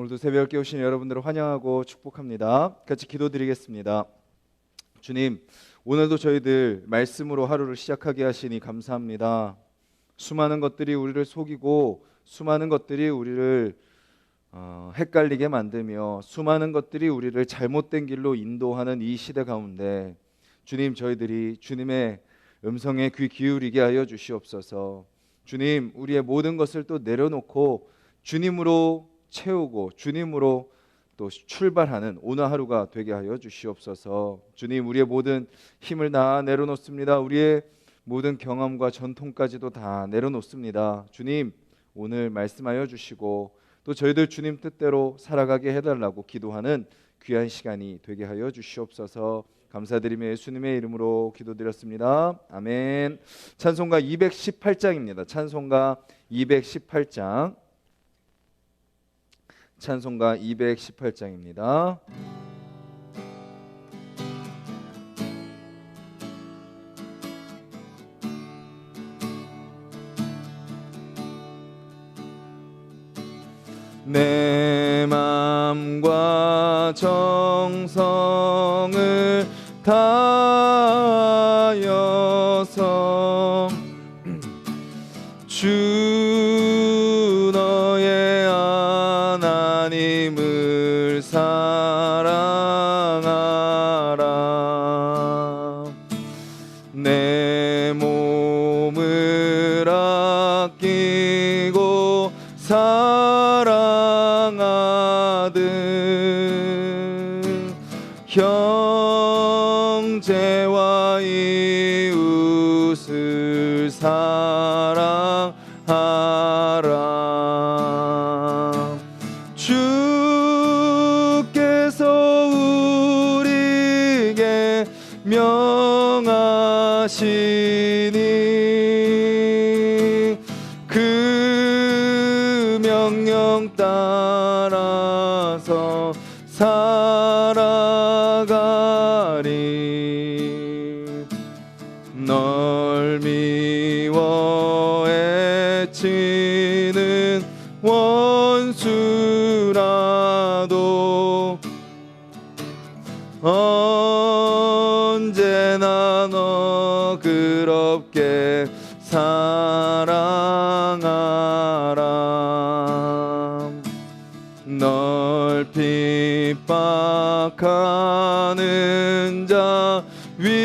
오늘도 새벽 깨우신 여러분들을 환영하고 축복합니다. 같이 기도드리겠습니다. 주님, 오늘도 저희들 말씀으로 하루를 시작하게 하시니 감사합니다. 수많은 것들이 우리를 속이고 수많은 것들이 우리를 헷갈리게 만들며 수많은 것들이 우리를 잘못된 길로 인도하는 이 시대 가운데 주님, 저희들이 주님의 음성에 귀 기울이게 하여 주시옵소서. 주님, 우리의 모든 것을 또 내려놓고 주님으로 채우고 주님으로 또 출발하는 오늘 하루가 되게 하여 주시옵소서. 주님, 우리의 모든 힘을 다 내려놓습니다. 우리의 모든 경험과 전통까지도 다 내려놓습니다. 주님, 오늘 말씀하여 주시고 또 저희들 주님 뜻대로 살아가게 해달라고 기도하는 귀한 시간이 되게 하여 주시옵소서. 감사드리며 예수님의 이름으로 기도드렸습니다. 아멘. 찬송가 218장입니다. 찬송가 218장. 찬송가 218장입니다. 내 맘과 정성을 다하여서 주 너의 하나님을 사랑하라. 내 몸을 아끼고 사랑하듯 형제와 이웃을 사랑하라. 주께서 우리에게 명하시니 그 명령 따라서 살아가리. 널 미워 애치는 원수라도 언제나 너 그렇게 사랑하라. 널 핍박하는 자 위에서도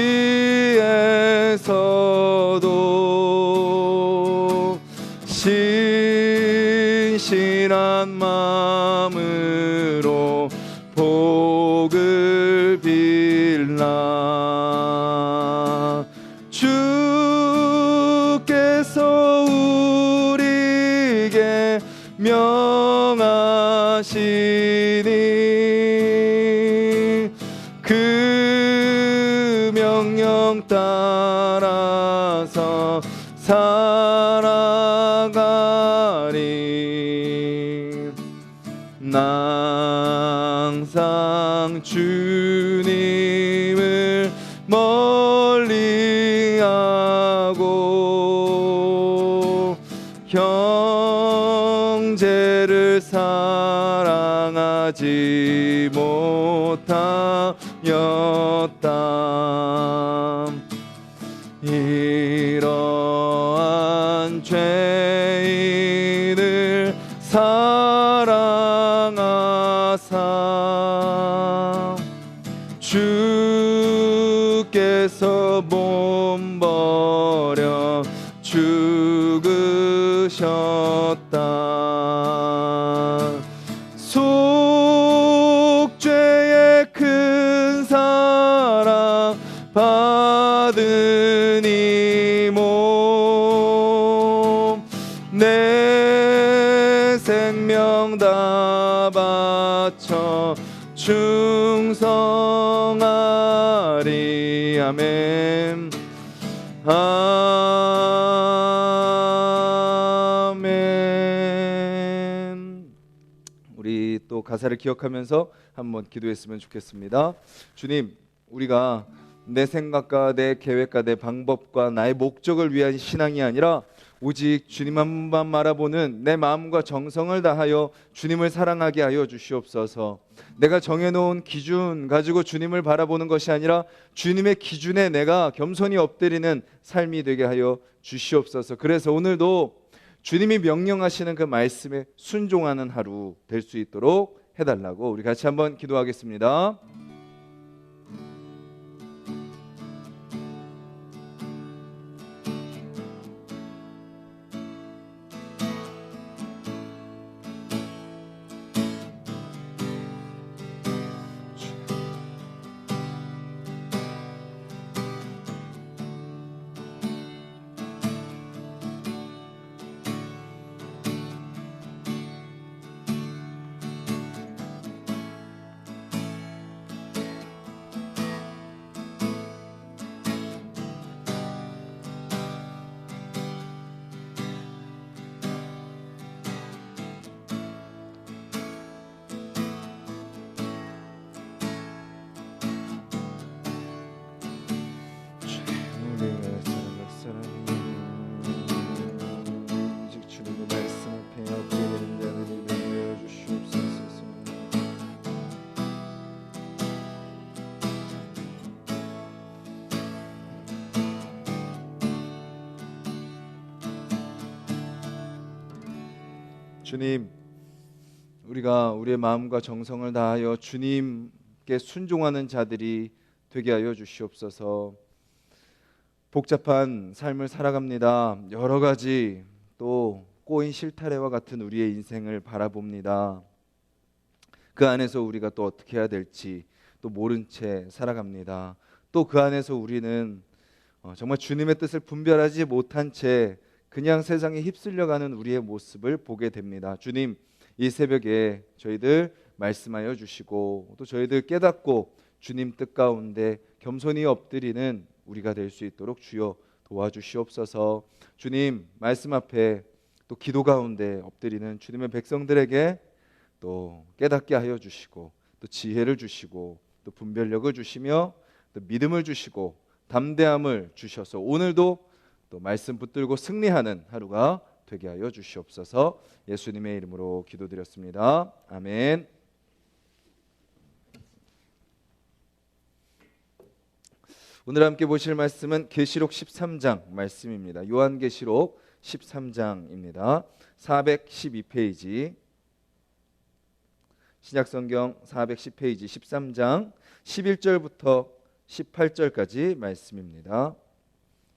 신실한 마음으로 복을 빌라. 주께서 우리에게 명하시니 그 명령 따라서 살아가리. 나 항상 주님을 멀리하고 형제를 사랑하지 못하였다. 이러한 죄인을 사랑하사 주께서 몸 버려 죽으셨다. 속죄의 큰 사랑 받은 이 몸 내 생명 다 바쳐 충성하리. 아멘. 아멘. 우리 또 가사를 기억하면서 한번 기도했으면 좋겠습니다. 주님, 우리가 내 생각과 내 계획과 내 방법과 나의 목적을 위한 신앙이 아니라 오직 주님 한 번만 바라보는 내 마음과 정성을 다하여 주님을 사랑하게 하여 주시옵소서. 내가 정해놓은 기준 가지고 주님을 바라보는 것이 아니라 주님의 기준에 내가 겸손히 엎드리는 삶이 되게 하여 주시옵소서. 그래서 오늘도 주님이 명령하시는 그 말씀에 순종하는 하루 될 수 있도록 해달라고 우리 같이 한번 기도하겠습니다. 오직 주님의 말씀 앞에 엎드리는 자들이 되게 하여 주시옵소서. 주님, 우리가 우리의 마음과 정성을 다하여 주님께 순종하는 자들이 되게 하여 주시옵소서. 복잡한 삶을 살아갑니다. 여러 가지 또 꼬인 실타래와 같은 우리의 인생을 바라봅니다. 그 안에서 우리가 또 어떻게 해야 될지 또 모른 채 살아갑니다. 또 그 안에서 우리는 정말 주님의 뜻을 분별하지 못한 채 그냥 세상에 휩쓸려가는 우리의 모습을 보게 됩니다. 주님, 이 새벽에 저희들 말씀하여 주시고 또 저희들 깨닫고 주님 뜻 가운데 겸손히 엎드리는 우리가 될 수 있도록 주여 도와주시옵소서. 주님 말씀 앞에 또 기도 가운데 엎드리는 주님의 백성들에게 또 깨닫게 하여 주시고 또 지혜를 주시고 또 분별력을 주시며 또 믿음을 주시고 담대함을 주셔서 오늘도 또 말씀 붙들고 승리하는 하루가 되게 하여 주시옵소서. 예수님의 이름으로 기도드렸습니다. 아멘. 오늘 함께 보실 말씀은 계시록 13장 말씀입니다. 요한계시록 13장입니다. 412페이지 신약성경 410페이지 13장 11절부터 18절까지 말씀입니다.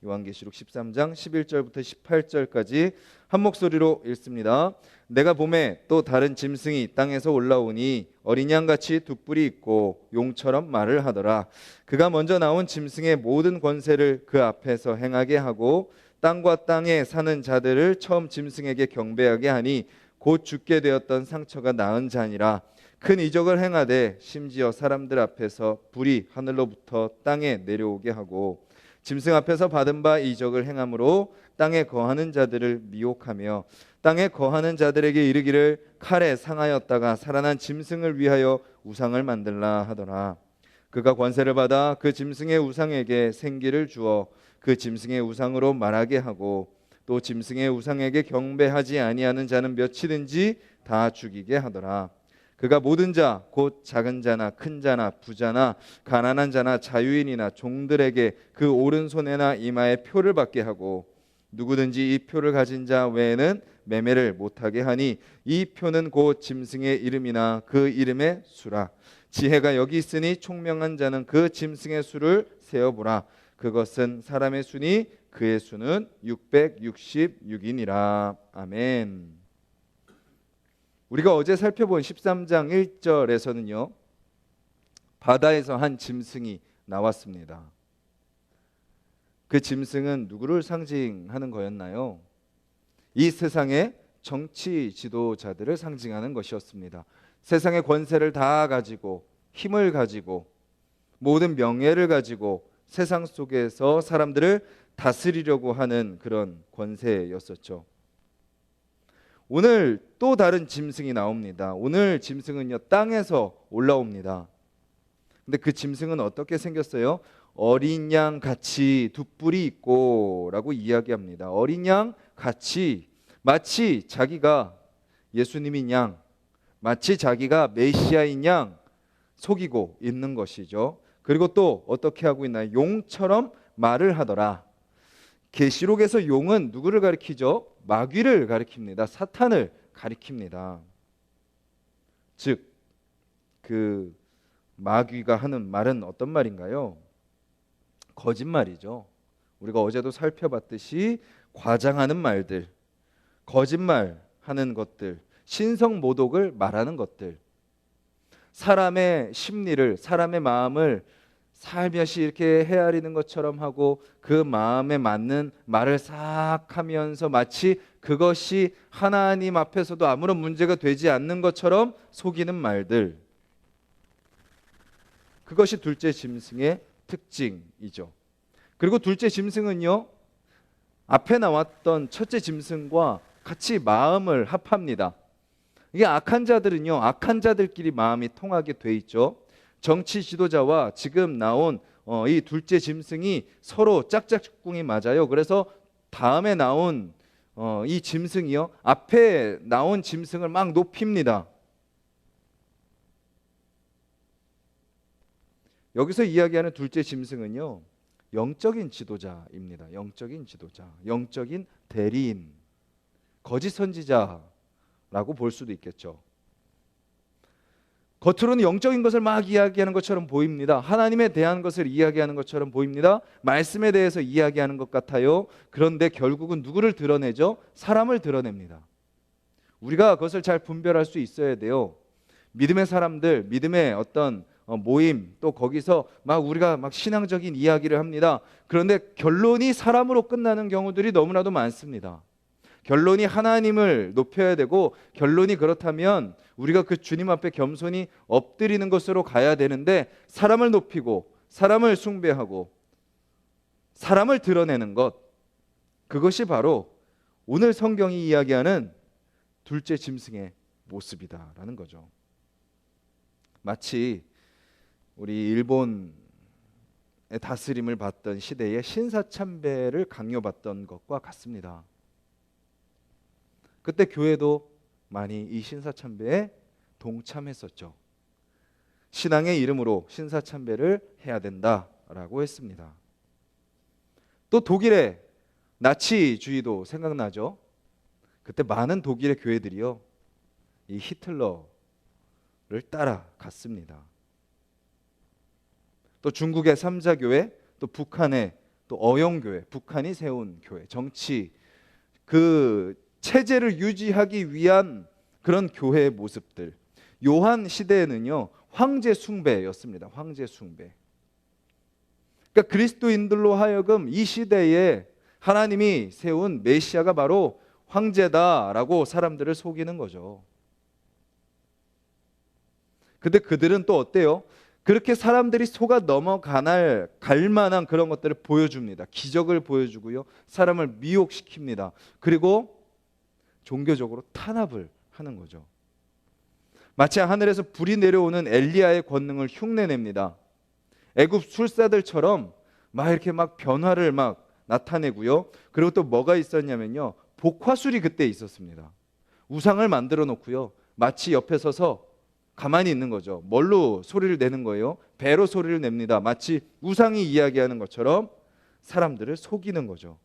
요한계시록 13장 11절부터 18절까지 한 목소리로 읽습니다. 내가 보매 또 다른 짐승이 땅에서 올라오니 어린 양같이 두 뿔이 있고 용처럼 말을 하더라. 그가 먼저 나온 짐승의 모든 권세를 그 앞에서 행하게 하고 땅과 땅에 사는 자들을 처음 짐승에게 경배하게 하니 곧 죽게 되었던 상처가 나은 자니라. 큰 이적을 행하되 심지어 사람들 앞에서 불이 하늘로부터 땅에 내려오게 하고 짐승 앞에서 받은 바 이적을 행함으로 땅에 거하는 자들을 미혹하며 땅에 거하는 자들에게 이르기를 칼에 상하였다가 살아난 짐승을 위하여 우상을 만들라 하더라. 그가 권세를 받아 그 짐승의 우상에게 생기를 주어 그 짐승의 우상으로 말하게 하고 또 짐승의 우상에게 경배하지 아니하는 자는 몇이든지 다 죽이게 하더라. 그가 모든 자 곧 작은 자나 큰 자나 부자나 가난한 자나 자유인이나 종들에게 그 오른손에나 이마에 표를 받게 하고 누구든지 이 표를 가진 자 외에는 매매를 못하게 하니 이 표는 곧 짐승의 이름이나 그 이름의 수라. 지혜가 여기 있으니 총명한 자는 그 짐승의 수를 세어보라. 그것은 사람의 수니 그의 수는 666이니라. 아멘. 우리가 어제 살펴본 13장 1절에서는요 바다에서 한 짐승이 나왔습니다. 그 짐승은 누구를 상징하는 거였나요? 이 세상의 정치 지도자들을 상징하는 것이었습니다. 세상의 권세를 다 가지고 힘을 가지고 모든 명예를 가지고 세상 속에서 사람들을 다스리려고 하는 그런 권세였었죠. 오늘 또 다른 짐승이 나옵니다. 오늘 짐승은요 땅에서 올라옵니다. 근데 그 짐승은 어떻게 생겼어요? 어린 양 같이 두 뿔이 있고 라고 이야기합니다. 어린 양 같이, 마치 자기가 예수님인 양, 마치 자기가 메시아인 양 속이고 있는 것이죠. 그리고 또 어떻게 하고 있나요? 용처럼 말을 하더라. 계시록에서 용은 누구를 가리키죠? 마귀를 가리킵니다. 사탄을 가리킵니다. 즉, 그 마귀가 하는 말은 어떤 말인가요? 거짓말이죠. 우리가 어제도 살펴봤듯이 과장하는 말들, 거짓말하는 것들, 신성모독을 말하는 것들, 사람의 심리를, 사람의 마음을 살며시 이렇게 헤아리는 것처럼 하고 그 마음에 맞는 말을 싹 하면서 마치 그것이 하나님 앞에서도 아무런 문제가 되지 않는 것처럼 속이는 말들, 그것이 둘째 짐승의 특징이죠. 그리고 둘째 짐승은요, 앞에 나왔던 첫째 짐승과 같이 마음을 합합니다. 이게 악한 자들은요, 악한 자들끼리 마음이 통하게 돼 있죠. 정치 지도자와 지금 나온 이 둘째 짐승이 서로 짝짝꿍이 맞아요. 그래서 다음에 나온 이 짐승이요, 앞에 나온 짐승을 막 높입니다. 여기서 이야기하는 둘째 짐승은요, 영적인 지도자입니다. 영적인 지도자, 영적인 대리인, 거짓 선지자라고 볼 수도 있겠죠. 겉으로는 영적인 것을 막 이야기하는 것처럼 보입니다. 하나님에 대한 것을 이야기하는 것처럼 보입니다. 말씀에 대해서 이야기하는 것 같아요. 그런데 결국은 누구를 드러내죠? 사람을 드러냅니다. 우리가 그것을 잘 분별할 수 있어야 돼요. 믿음의 사람들, 믿음의 어떤 모임, 또 거기서 막 우리가 막 신앙적인 이야기를 합니다. 그런데 결론이 사람으로 끝나는 경우들이 너무나도 많습니다. 결론이 하나님을 높여야 되고, 결론이 그렇다면 우리가 그 주님 앞에 겸손히 엎드리는 것으로 가야 되는데, 사람을 높이고 사람을 숭배하고 사람을 드러내는 것, 그것이 바로 오늘 성경이 이야기하는 둘째 짐승의 모습이다라는 거죠. 마치 우리 일본의 다스림을 받던 시대에 신사참배를 강요받던 것과 같습니다. 그때 교회도 많이 이 신사참배에 동참했었죠. 신앙의 이름으로 신사참배를 해야 된다라고 했습니다. 또 독일의 나치주의도 생각나죠. 그때 많은 독일의 교회들이요, 이 히틀러를 따라갔습니다. 또 중국의 삼자교회, 또 북한의 또 어영교회, 북한이 세운 교회, 정치 그 체제를 유지하기 위한 그런 교회의 모습들. 요한 시대에는요, 황제 숭배였습니다. 황제 숭배. 그러니까 그리스도인들로 하여금 이 시대에 하나님이 세운 메시아가 바로 황제다라고 사람들을 속이는 거죠. 근데 그들은 또 어때요? 그렇게 사람들이 속아 넘어갈 만한 그런 것들을 보여줍니다. 기적을 보여주고요, 사람을 미혹시킵니다. 그리고 종교적으로 탄압을 하는 거죠. 마치 하늘에서 불이 내려오는 엘리야의 권능을 흉내냅니다. 애굽 술사들처럼 막 이렇게 막 변화를 막 나타내고요. 그리고 또 뭐가 있었냐면요, 복화술이 그때 있었습니다. 우상을 만들어 놓고요, 마치 옆에 서서 가만히 있는 거죠. 뭘로 소리를 내는 거예요? 배로 소리를 냅니다. 마치 우상이 이야기하는 것처럼 사람들을 속이는 거죠.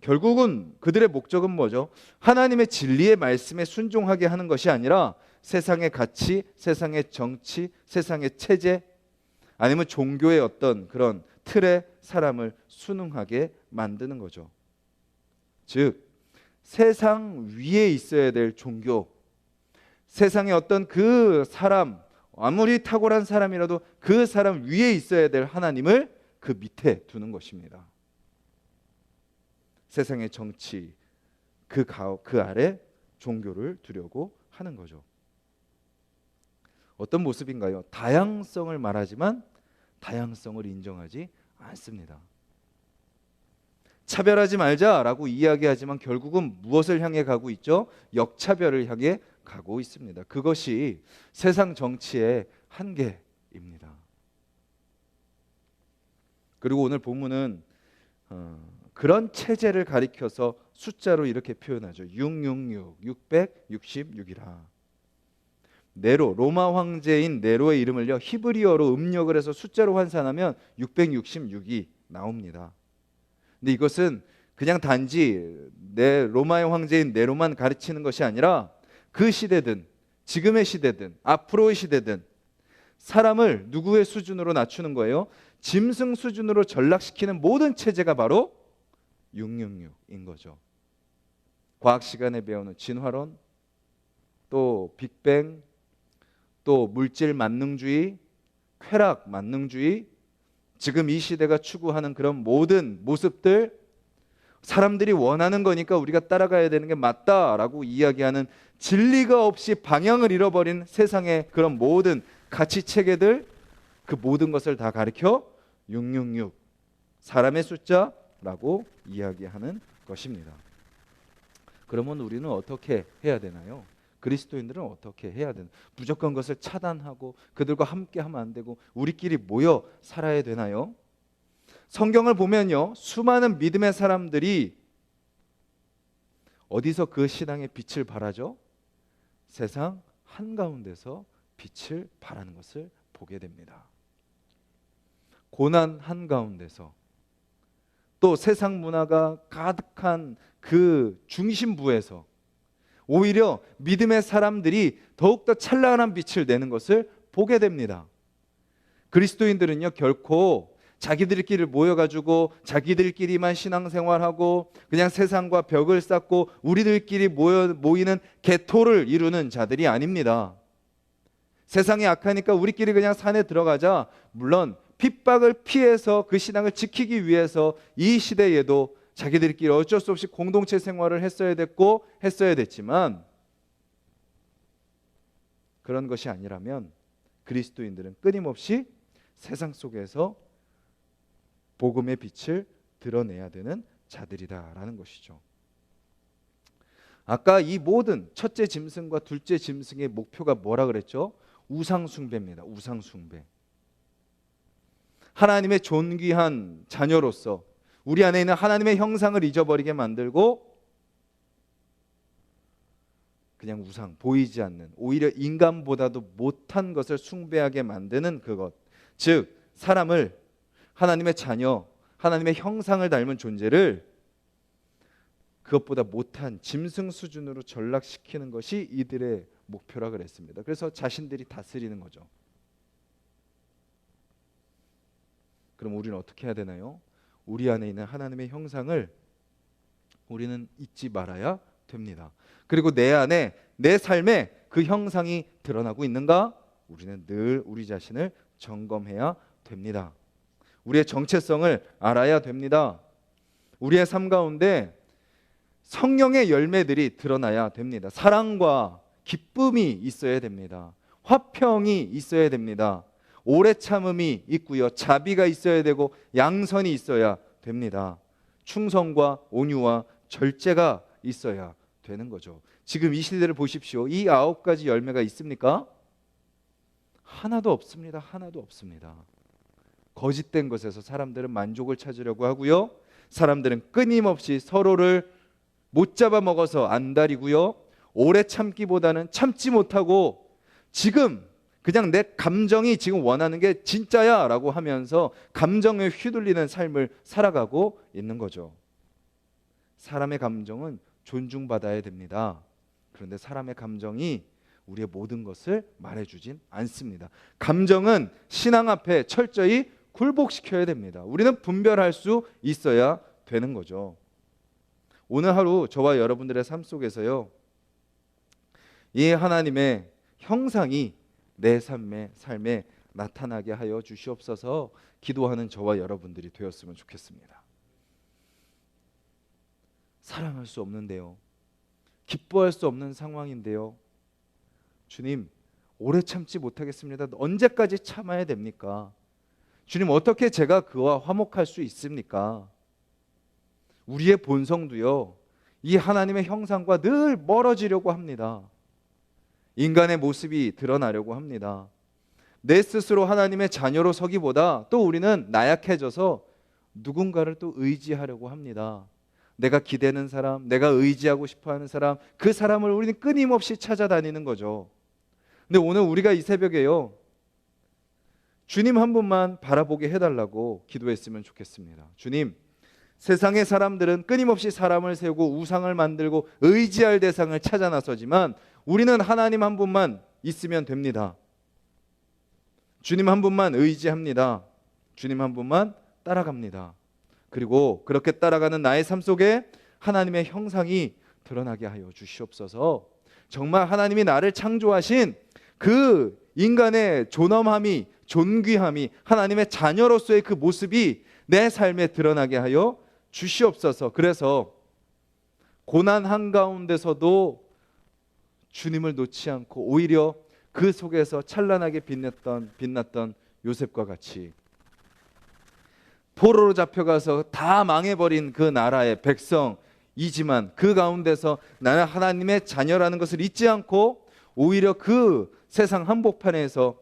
결국은 그들의 목적은 뭐죠? 하나님의 진리의 말씀에 순종하게 하는 것이 아니라 세상의 가치, 세상의 정치, 세상의 체제, 아니면 종교의 어떤 그런 틀에 사람을 순응하게 만드는 거죠. 즉, 세상 위에 있어야 될 종교, 세상의 어떤 그 사람, 아무리 탁월한 사람이라도 그 사람 위에 있어야 될 하나님을 그 밑에 두는 것입니다. 세상의 정치, 그 아래 종교를 두려고 하는 거죠. 어떤 모습인가요? 다양성을 말하지만 다양성을 인정하지 않습니다. 차별하지 말자라고 이야기하지만 결국은 무엇을 향해 가고 있죠? 역차별을 향해 가고 있습니다. 그것이 세상 정치의 한계입니다. 그리고 오늘 본문은 그런 체제를 가리켜서 숫자로 이렇게 표현하죠. 666, 666이라. 네로, 로마 황제인 네로의 이름을요 히브리어로 음력을 해서 숫자로 환산하면 666이 나옵니다. 근데 이것은 그냥 단지 로마의 황제인 네로만 가르치는 것이 아니라 그 시대든 지금의 시대든 앞으로의 시대든 사람을 누구의 수준으로 낮추는 거예요? 짐승 수준으로 전락시키는 모든 체제가 바로 666인 거죠. 과학 시간에 배우는 진화론, 또 빅뱅, 또 물질 만능주의, 쾌락 만능주의, 지금 이 시대가 추구하는 그런 모든 모습들, 사람들이 원하는 거니까 우리가 따라가야 되는 게 맞다라고 이야기하는 진리가 없이 방향을 잃어버린 세상의 그런 모든 가치 체계들, 그 모든 것을 다 가리켜 666, 사람의 숫자라고 이야기하는 것입니다. 그러면 우리는 어떻게 해야 되나요? 그리스도인들은 어떻게 해야 되나? 무조건 그것을 차단하고 그들과 함께 하면 안 되고 우리끼리 모여 살아야 되나요? 성경을 보면요, 수많은 믿음의 사람들이 어디서 그 신앙의 빛을 발하죠? 세상 한가운데서 빛을 발하는 것을 보게 됩니다. 고난 한가운데서, 또 세상 문화가 가득한 그 중심부에서 오히려 믿음의 사람들이 더욱더 찬란한 빛을 내는 것을 보게 됩니다. 그리스도인들은요, 결코 자기들끼리 모여가지고 자기들끼리만 신앙생활하고 그냥 세상과 벽을 쌓고 우리들끼리 모이는 개토를 이루는 자들이 아닙니다. 세상이 악하니까 우리끼리 그냥 산에 들어가자. 물론 핍박을 피해서 그 신앙을 지키기 위해서 이 시대에도 자기들끼리 어쩔 수 없이 공동체 생활을 했어야 됐지만, 그런 것이 아니라면 그리스도인들은 끊임없이 세상 속에서 복음의 빛을 드러내야 되는 자들이다라는 것이죠. 아까 이 모든 첫째 짐승과 둘째 짐승의 목표가 뭐라 그랬죠? 우상숭배입니다. 우상숭배. 하나님의 존귀한 자녀로서 우리 안에 있는 하나님의 형상을 잊어버리게 만들고 그냥 우상, 보이지 않는, 오히려 인간보다도 못한 것을 숭배하게 만드는 그것, 즉 사람을, 하나님의 자녀, 하나님의 형상을 닮은 존재를 그것보다 못한 짐승 수준으로 전락시키는 것이 이들의 목표라 그랬습니다. 그래서 자신들이 다스리는 거죠. 그럼 우리는 어떻게 해야 되나요? 우리 안에 있는 하나님의 형상을 우리는 잊지 말아야 됩니다. 그리고 내 안에, 내 삶에 그 형상이 드러나고 있는가? 우리는 늘 우리 자신을 점검해야 됩니다. 우리의 정체성을 알아야 됩니다. 우리의 삶 가운데 성령의 열매들이 드러나야 됩니다. 사랑과 기쁨이 있어야 됩니다. 화평이 있어야 됩니다. 오래 참음이 있고요, 자비가 있어야 되고 양선이 있어야 됩니다. 충성과 온유와 절제가 있어야 되는 거죠. 지금 이 시대를 보십시오. 이 9가지 열매가 있습니까? 하나도 없습니다. 하나도 없습니다. 거짓된 것에서 사람들은 만족을 찾으려고 하고요, 사람들은 끊임없이 서로를 못 잡아먹어서 안달이고요, 오래 참기보다는 참지 못하고 지금 그냥 내 감정이 지금 원하는 게 진짜야 라고 하면서 감정에 휘둘리는 삶을 살아가고 있는 거죠. 사람의 감정은 존중받아야 됩니다. 그런데 사람의 감정이 우리의 모든 것을 말해주진 않습니다. 감정은 신앙 앞에 철저히 굴복시켜야 됩니다. 우리는 분별할 수 있어야 되는 거죠. 오늘 하루 저와 여러분들의 삶 속에서요, 이 하나님의 형상이 내 삶에 나타나게 하여 주시옵소서 기도하는 저와 여러분들이 되었으면 좋겠습니다. 사랑할 수 없는데요, 기뻐할 수 없는 상황인데요, 주님 오래 참지 못하겠습니다. 언제까지 참아야 됩니까? 주님 어떻게 제가 그와 화목할 수 있습니까? 우리의 본성도요, 이 하나님의 형상과 늘 멀어지려고 합니다. 인간의 모습이 드러나려고 합니다. 내 스스로 하나님의 자녀로 서기보다 또 우리는 나약해져서 누군가를 또 의지하려고 합니다. 내가 기대는 사람, 내가 의지하고 싶어하는 사람, 그 사람을 우리는 끊임없이 찾아다니는 거죠. 근데 오늘 우리가 이 새벽에요, 주님 한 분만 바라보게 해달라고 기도했으면 좋겠습니다. 주님, 세상의 사람들은 끊임없이 사람을 세우고 우상을 만들고 의지할 대상을 찾아 나서지만 우리는 하나님 한 분만 있으면 됩니다. 주님 한 분만 의지합니다. 주님 한 분만 따라갑니다. 그리고 그렇게 따라가는 나의 삶 속에 하나님의 형상이 드러나게 하여 주시옵소서. 정말 하나님이 나를 창조하신 그 인간의 존엄함이, 존귀함이, 하나님의 자녀로서의 그 모습이 내 삶에 드러나게 하여 주시옵소서. 그래서 고난 한가운데서도 주님을 놓지 않고 오히려 그 속에서 찬란하게 빛났던 요셉과 같이 포로로 잡혀가서 다 망해버린 그 나라의 백성이지만 그 가운데서 나는 하나님의 자녀라는 것을 잊지 않고 오히려 그 세상 한복판에서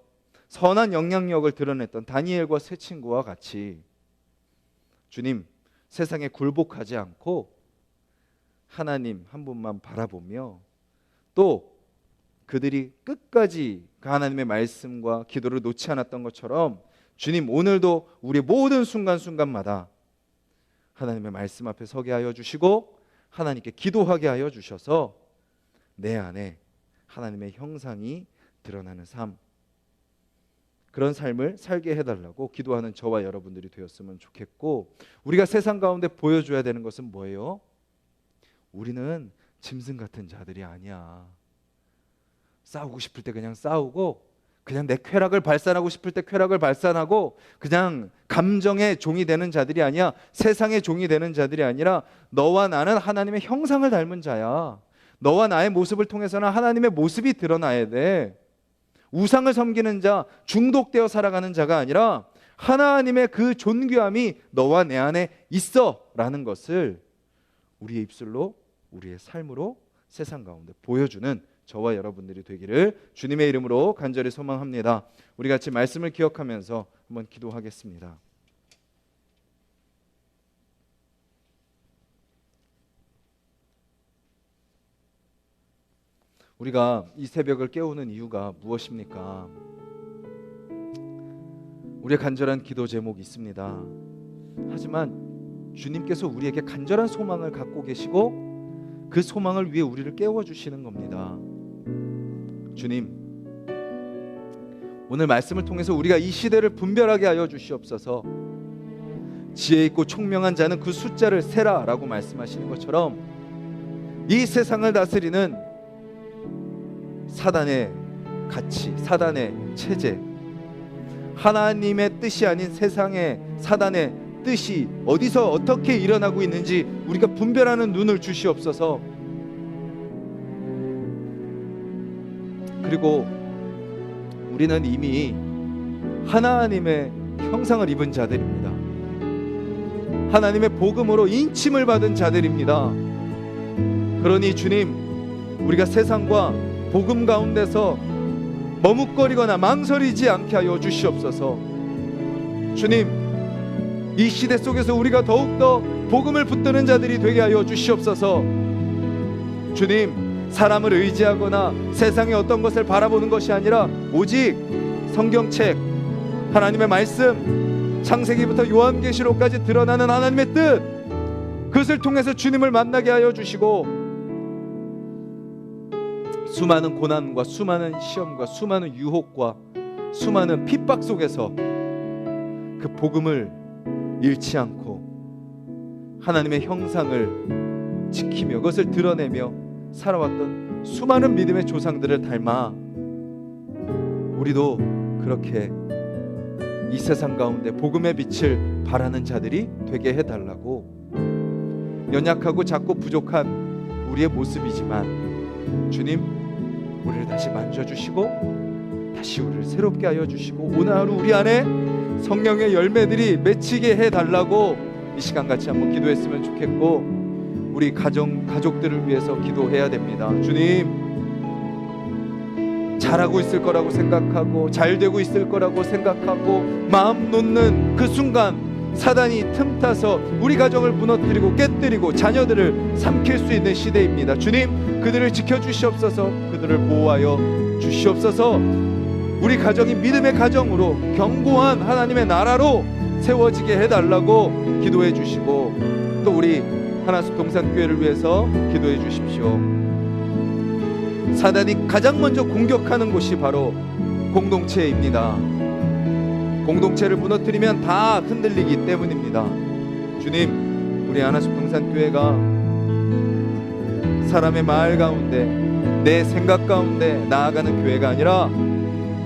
선한 영향력을 드러냈던 다니엘과 세 친구와 같이 주님, 세상에 굴복하지 않고 하나님 한 분만 바라보며 또 그들이 끝까지 그 하나님의 말씀과 기도를 놓지 않았던 것처럼 주님, 오늘도 우리 모든 순간순간마다 하나님의 말씀 앞에 서게 하여 주시고 하나님께 기도하게 하여 주셔서 내 안에 하나님의 형상이 드러나는 삶, 그런 삶을 살게 해달라고 기도하는 저와 여러분들이 되었으면 좋겠고, 우리가 세상 가운데 보여줘야 되는 것은 뭐예요? 우리는 짐승 같은 자들이 아니야. 싸우고 싶을 때 그냥 싸우고, 그냥 내 쾌락을 발산하고 싶을 때 쾌락을 발산하고, 그냥 감정의 종이 되는 자들이 아니야. 세상의 종이 되는 자들이 아니라 너와 나는 하나님의 형상을 닮은 자야. 너와 나의 모습을 통해서는 하나님의 모습이 드러나야 돼. 우상을 섬기는 자, 중독되어 살아가는 자가 아니라 하나님의 그 존귀함이 너와 내 안에 있어 라는 것을 우리의 입술로, 우리의 삶으로 세상 가운데 보여주는 저와 여러분들이 되기를 주님의 이름으로 간절히 소망합니다. 우리 같이 말씀을 기억하면서 한번 기도하겠습니다. 우리가 이 새벽을 깨우는 이유가 무엇입니까? 우리의 간절한 기도 제목이 있습니다. 하지만 주님께서 우리에게 간절한 소망을 갖고 계시고 그 소망을 위해 우리를 깨워주시는 겁니다. 주님, 오늘 말씀을 통해서 우리가 이 시대를 분별하게 하여 주시옵소서. 지혜 있고 총명한 자는 그 숫자를 세라 라고 말씀하시는 것처럼 이 세상을 다스리는 사단의 가치, 사단의 체제, 하나님의 뜻이 아닌 세상의 사단의 뜻이 어디서 어떻게 일어나고 있는지 우리가 분별하는 눈을 주시옵소서. 그리고 우리는 이미 하나님의 형상을 입은 자들입니다. 하나님의 복음으로 인침을 받은 자들입니다. 그러니 주님, 우리가 세상과 복음 가운데서 머뭇거리거나 망설이지 않게 하여 주시옵소서. 주님, 이 시대 속에서 우리가 더욱더 복음을 붙드는 자들이 되게 하여 주시옵소서. 주님, 사람을 의지하거나 세상의 어떤 것을 바라보는 것이 아니라 오직 성경책, 하나님의 말씀, 창세기부터 요한계시록까지 드러나는 하나님의 뜻, 그것을 통해서 주님을 만나게 하여 주시고 수많은 고난과 수많은 시험과 수많은 유혹과 수많은 핍박 속에서 그 복음을 잃지 않고 하나님의 형상을 지키며 그것을 드러내며 살아왔던 수많은 믿음의 조상들을 닮아 우리도 그렇게 이 세상 가운데 복음의 빛을 발하는 자들이 되게 해달라고, 연약하고 작고 부족한 우리의 모습이지만 주님, 우리를 다시 만져주시고 다시 우리를 새롭게 하여 주시고 오늘 하루 우리 안에 성령의 열매들이 맺히게 해달라고 이 시간 같이 한번 기도했으면 좋겠고, 우리 가족들을 위해서 기도해야 됩니다. 주님, 잘하고 있을 거라고 생각하고 잘 되고 있을 거라고 생각하고 마음 놓는 그 순간 사단이 틈타서 우리 가정을 무너뜨리고 깨뜨리고 자녀들을 삼킬 수 있는 시대입니다. 주님, 그들을 지켜주시옵소서. 그들을 보호하여 주시옵소서. 우리 가정이 믿음의 가정으로 견고한 하나님의 나라로 세워지게 해달라고 기도해 주시고, 또 우리 하나숲 동산교회를 위해서 기도해 주십시오. 사단이 가장 먼저 공격하는 곳이 바로 공동체입니다. 공동체를 무너뜨리면 다 흔들리기 때문입니다. 주님, 우리 하나숲 동산교회가 사람의 말 가운데, 내 생각 가운데 나아가는 교회가 아니라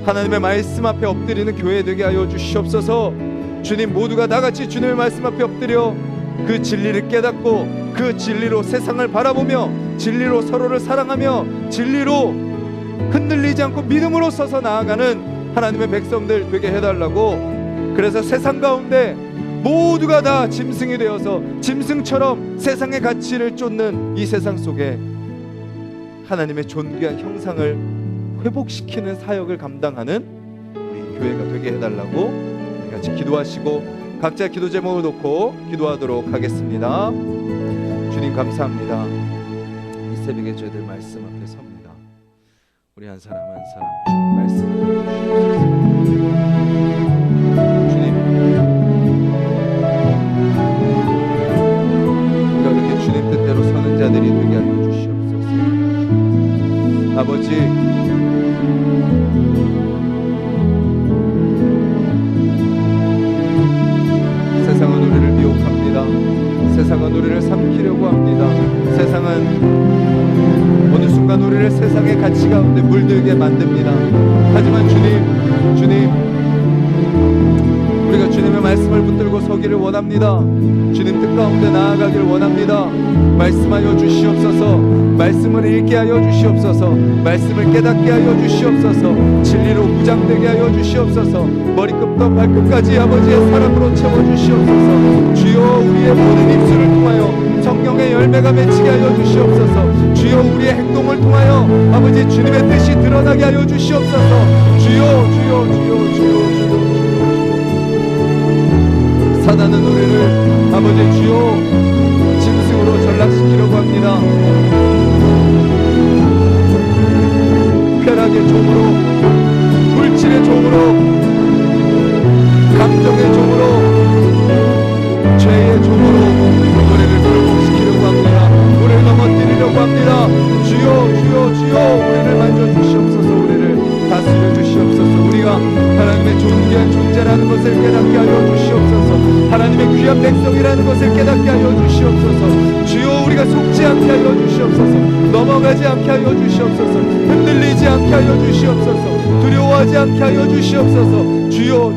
하나님의 말씀 앞에 엎드리는 교회 되게 하여 주시옵소서. 주님, 모두가 다같이 주님의 말씀 앞에 엎드려 그 진리를 깨닫고 그 진리로 세상을 바라보며 진리로 서로를 사랑하며 진리로 흔들리지 않고 믿음으로 서서 나아가는 하나님의 백성들 되게 해달라고. 그래서 세상 가운데 모두가 다 짐승이 되어서 짐승처럼 세상의 가치를 쫓는 이 세상 속에 하나님의 존귀한 형상을 회복시키는 사역을 감당하는 우리 교회가 되게 해달라고 우리 같이 기도하시고 각자 기도 제목을 놓고 기도하도록 하겠습니다. 주님, 감사합니다. 이 새벽에 저희들 말씀 앞에 섭니다. 우리 한 사람 한 사람 주님 말씀 앞에 주시옵소서. 주님, 우리가 이렇게 주님 뜻대로 서는 자들이 되게 하여 주시옵소서. 아버지, 세상은 우리를 미혹합니다. 세상은 우리를 삼키려고 합니다. 세상은 어느 순간 우리를 세상의 가치 가운데 물들게 만듭니다. 하지만 주님, 우리가 주님의 말씀을 붙들고 서기를 원합니다. 주님 뜻 가운데 나아가기를 원합니다. 말씀하여 주시옵소서. 말씀을 읽게 하여 주시옵소서. 말씀을 깨닫게 하여 주시옵소서. 진리로 무장되게 하여 주시옵소서. 머리끝부터 발끝까지 아버지의 사랑으로 채워주시옵소서. 주여, 우리의 모든 입술을 통하여 성령의 열매가 맺히게 하여 주시옵소서. 주여, 우리의 행동을 통하여 아버지 주님의 뜻이 드러나게 하여 주시옵소서. 주여. 사단은 우리를 아버지 주여 짐승으로 전락시키려고 합니다. 쾌락의 종으로, 물질의 종으로, 감정의 종으로, 죄의 종으로 우리를 굴복시키려고 합니다. 우리를 넘어뜨리려고 합니다. 주여, 우리를 만져주시옵소서. 우리를 다스려 주시옵소서. 우리가 하나님의 존귀한 존재라는 것을 깨닫게 하여 주시옵소서. 하나님의 귀한 백성이라는 것을 깨닫게 하여 주시옵소서. 주여, 우리가 속지 않게 하여 주시옵소서. 넘어가지 않게 하여 주시옵소서. 흔들리지 않게 하여 주시옵소서. 두려워하지 않게 하여 주시옵소서. 주여.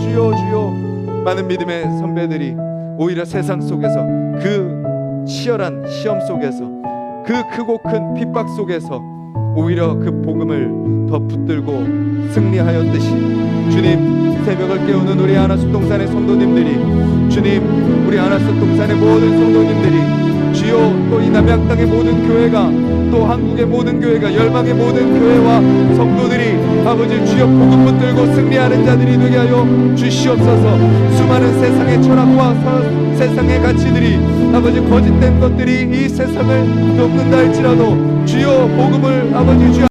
많은 믿음의 선배들이 오히려 세상 속에서 그 치열한 시험 속에서 그 크고 큰 핍박 속에서 오히려 그 복음을 더 붙들고 승리하였듯이 주님, 새벽을 깨우는 우리 하나숲 동산의 성도님들이, 주님, 우리 하나숲 동산의 모든 성도님들이, 주여, 또 이 남양 땅의 모든 교회가, 또 한국의 모든 교회가, 열방의 모든 교회와 성도들이 아버지 주여 복음 붙들고 승리하는 자들이 되게 하여 주시옵소서. 수많은 세상의 철학과 세상의 가치들이 아버지 거짓된 것들이 이 세상을 넘는다 할지라도 주여 복음을 아버지 주여